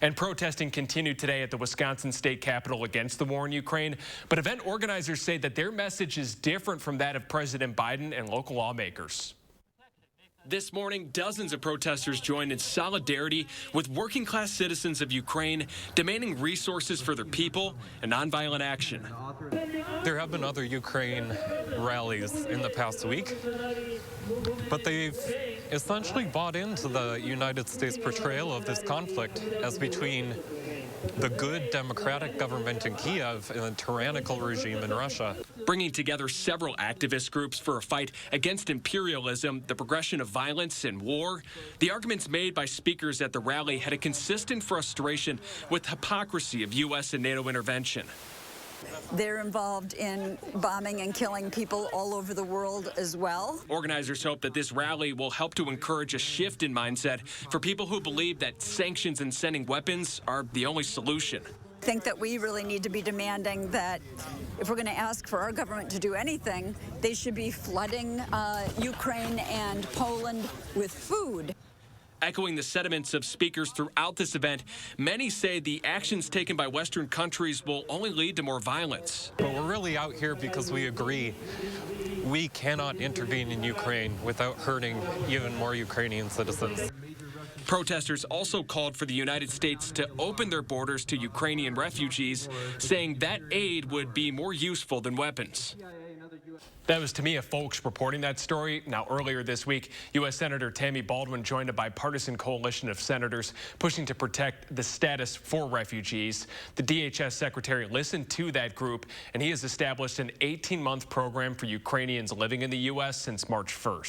And protesting continued today at the Wisconsin state capitol against the war in Ukraine. But event organizers say that their message is different from that of President Biden and local lawmakers. This morning, dozens of protesters joined in solidarity with working-class citizens of Ukraine, demanding resources for their people and nonviolent action. There have been other Ukraine rallies in the past week, but they've essentially bought into the United States portrayal of this conflict as between the good democratic government in Kiev and the tyrannical regime in Russia. Bringing together several activist groups for a fight against imperialism, the progression of violence and war, the arguments made by speakers at the rally had a consistent frustration with hypocrisy of U.S. and NATO intervention. They're involved in bombing and killing people all over the world as well. Organizers hope that this rally will help to encourage a shift in mindset for people who believe that sanctions and sending weapons are the only solution. I think that we really need to be demanding that if we're going to ask for our government to do anything, they should be flooding Ukraine and Poland with food. Echoing the sentiments of speakers throughout this event, many say the actions taken by Western countries will only lead to more violence. But we're really out here because we agree we cannot intervene in Ukraine without hurting even more Ukrainian citizens. Protesters also called for the United States to open their borders to Ukrainian refugees, saying that aid would be more useful than weapons. That was Tamia Folks reporting that story. Now, earlier this week, U.S. Senator Tammy Baldwin joined a bipartisan coalition of senators pushing to protect the status for refugees. The DHS secretary listened to that group, and he has established an 18-month program for Ukrainians living in the U.S. since March 1st.